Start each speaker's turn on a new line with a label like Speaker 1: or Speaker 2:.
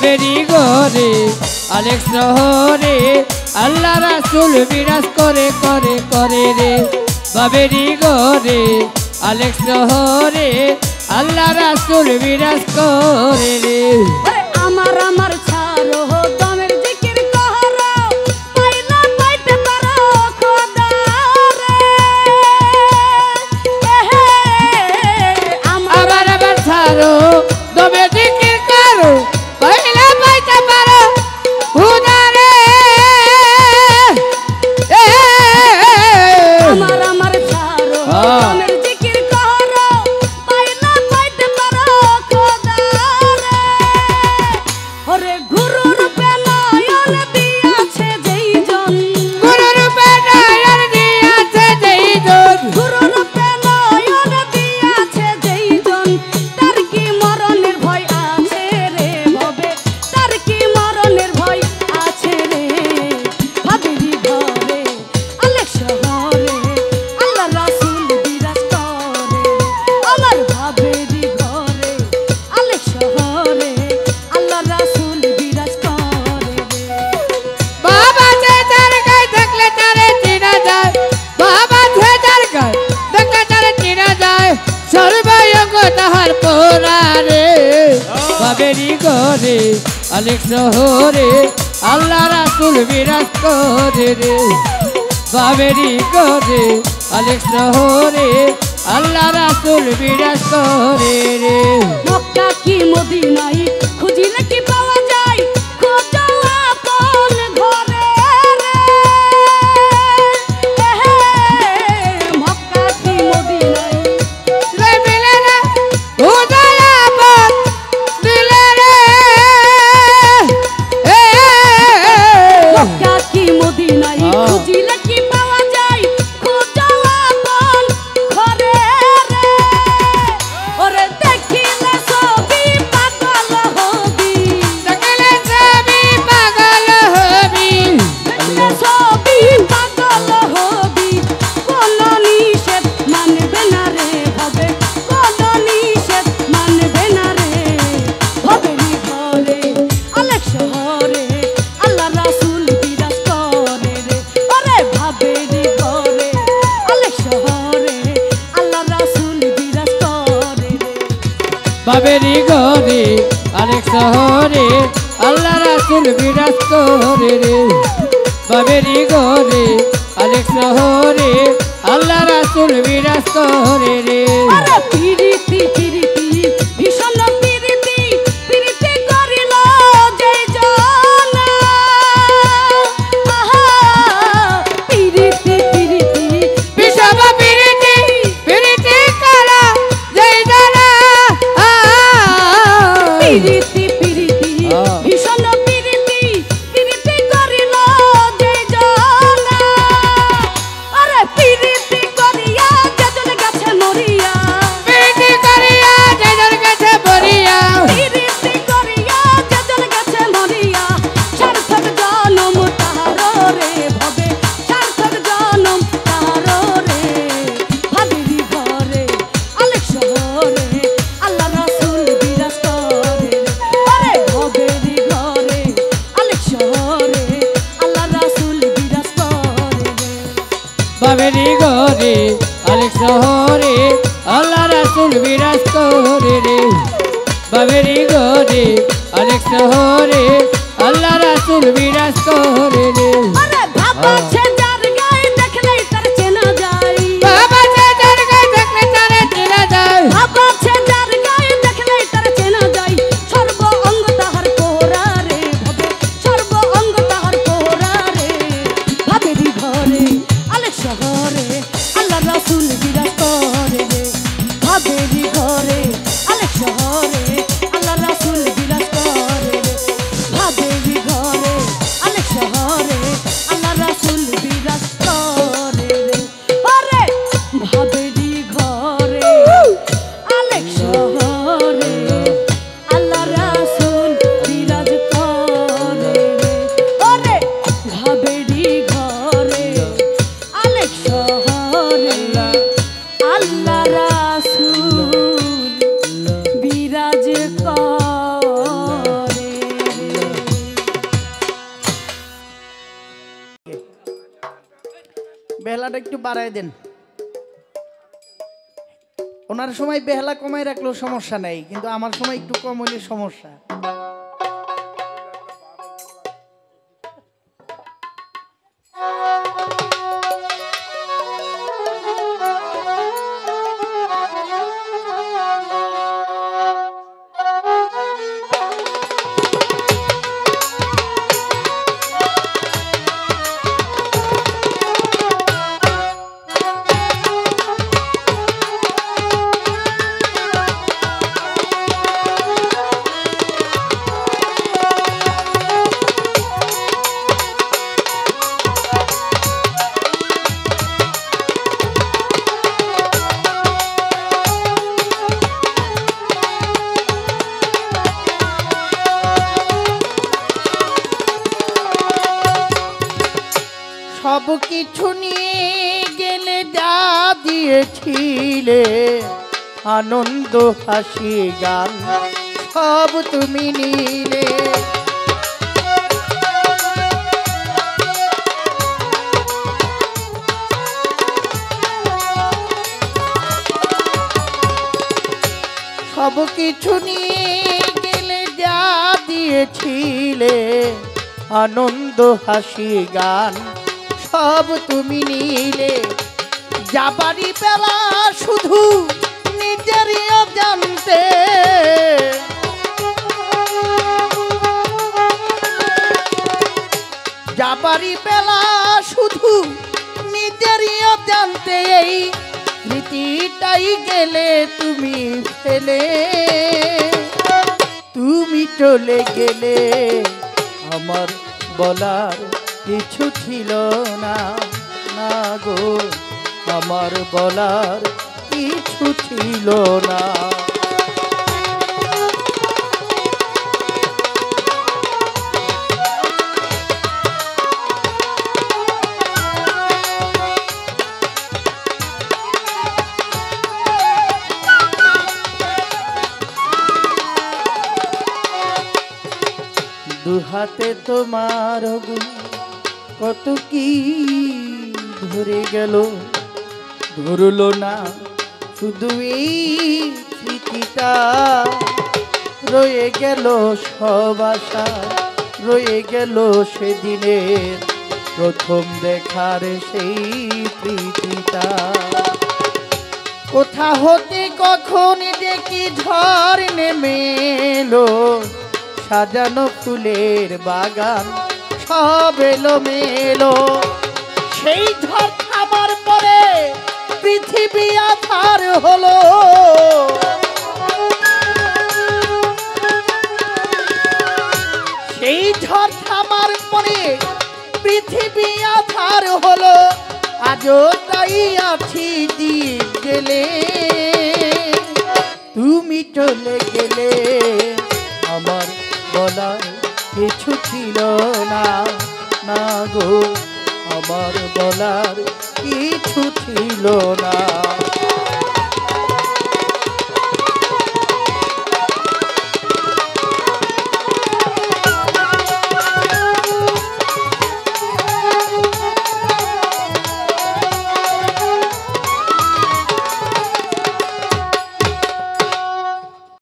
Speaker 1: বাবেরি ঘরে আলেক শহরে আল্লাহ রাসূল বিরাজ করে করে করে রে বাবেরি ঘরে আলেক শহরে আল্লাহ রাসূল বিরাজ করে রে
Speaker 2: আমার আমার ছাড়ো দমের জিকির করো পাইলা পাইতে পারো খোদা রে
Speaker 1: আমার আমার ছাড়ো দমের জিকির করো পাইলা পাইতে পারো খোদা রে
Speaker 2: আমার আমার ছাড়ো দমের জিকির করো পাইলা পাইতে পারো খোদা রে ওরে গুরু রূপে নয়ন দিয়াছে যেই জন
Speaker 1: গুরু রূপে নয়ন দিয়াছে যেই জন
Speaker 2: গুরু রূপে নয়ন দিয়াছে যেই জন তার কি মরণের ভয় আছে রে ভবে তার কি মরণের ভয় আছে রে ভাবেরি ঘরে আলেক শহরে আল্লাহ রাসূল বিরাজ করে আমার ভাবেরি ঘরে আলেক শহরে আল্লাহ রাসূল বিরাজ করে
Speaker 1: বাবা যে দরগায় দেখলে তারে চিনা যায় বাবা যে দরগায় দেখলে তারে চিনা যায় সর্বয়ঙ্গ তাহার পোরারে বাবেরি ঘরে আলেক শহরে আল্লাহ রাসূল বিরাজ করে রে বাবেরি ঘরে আলেক শহরে আল্লাহ রাসূল বিরাজ করে রে
Speaker 2: মক্কা কি মদিনায় খুঁজিলে কি পাওয়া যায় খোঁজো আপন ঘরে রে মক্কা কি মদিনায়
Speaker 1: রে মিলে রে উদয়া পথ দিলে রে
Speaker 2: মক্কা কি মদিনায় খুঁজিলে কি পাওয়া যায় খোঁজো আপন ঘরে রে ওরে দেখিলে ছবি পাগল হবি
Speaker 1: দেখলে সবই পাগল হবি
Speaker 2: ছবি পাগল হবি কোন নিষেধ মানবে না রে হবে কোন নিষেধ মানবে না রে ভবেরি ঘরে আলেক শহরে আল্লাহ রাসূল বিরাজ করে রে ওরে ভাবেরি ঘরে আলেক শহরে আল্লাহ রাসূল বিরাজ করে রে
Speaker 1: বাবেরি ঘরে আলেক শহরে আল্লাহ রাসূল বিরাজ করে রে বাবেরি ঘরে আলেক শহরে আল্লাহ রাসূল বিরাজ করে রে
Speaker 2: আরে পিরিতি পিরিতি ভীষণ পিরিতি পিরিতি করিল যেই জন আহা পিরিতি পিরিতি
Speaker 1: বিষম পিরিতি পিরিতি করা যেই জানা
Speaker 2: পিরিতি পিরিতি ভীষণ পিরিতি পিরিতি করিল যেই জন আরে পিরিতি করিয়া যেজন গেছে মরিয়া
Speaker 1: পিরিতি করিয়া যেজন গেছে মরিয়া
Speaker 2: পিরিতি করিয়া যেজন গেছে মরিয়া সার্থক জনম তাহারো রে ভবে সার্থক জনম তাহারো রে ভাবেরি ঘরে আলেক শহরে আল্লাহ রাসূল বিরাজ করে আরে ভবেরি ঘরে আলেক শহরে আল্লাহ রাসূল বিরাজ করে
Speaker 1: বাবেরি ঘরে আলেক শহরে আল্লাহ রাসূল বিরাজ করে রে বাবেরি ঘরে আলেক শহরে আল্লাহ রাসূল বিরাজ করে রে
Speaker 2: আরে বাবা সে যার গায়ে দেখলেই তার চেনা যায়
Speaker 1: বাবা যে দরগায় দেখলে তারে চিনা যায়
Speaker 2: বাবা সে যার গায়ে দেখলেই তার চেনা যায় সর্ব অঙ্গ তাহার কোহরা রে ভবে সর্ব অঙ্গ তাহার কোহরা রে ভাবেরি ঘরে আলেক শহরে আল্লাহ রাসূল বিরাজ করে রে ভাবেরি ঘরে আলেক শহরে আল্লাহ রাসূল বিরাজ করে রে ভাবেরি ঘরে আলেক শহরে আল্লাহ রাসূল
Speaker 3: বাড়ায় দেন। ওনার সময় বেহালা কমাই রাখলেও সমস্যা নেই, কিন্তু আমার সময় একটু কম হইলে সমস্যা। সব কিছু নিয়ে গেলে যা দিয়েছিলে, আনন্দ হাসি গান সব তুমি নিলে। সব কিছু নিয়ে গেলে যা দিয়েছিলে, আনন্দ হাসি গান সব তুমি নিলে। যাবারই বেলা শুধু নিজেরই অজান্তে, যাবারই বেলা শুধু নিজেরই অজান্তে, এই স্মৃতিটাই গেলে তুমি ফেলে। তুমি চলে গেলে আমার বলার কিছু ছিল না, না গো আমার বলার কিছু ছিল না। দুহাতে তোমার গুণ কত কি ধরে গেল, ধরলো না শুধু এই স্মৃতিটা। রয়ে গেল সব আশা, রয়ে গেল সেদিনের প্রথম দেখার সেই প্রীতিটা। কোথা হতে কখন দেখি ঝড় নেমে এলো, সাজানো ফুলের বাগান সব এলো মেলো। সেই ঝড় থামার পরে পৃথিবী আধার হলো, সেই ঝড় থামার পরে পৃথিবী আধার হলো। আজও তাই আছি দ্বীপ জেলে, তুমি চলে গেলে আমার বলার কিছু ছিল না, না গো আমার বলার কিছু ছিল না।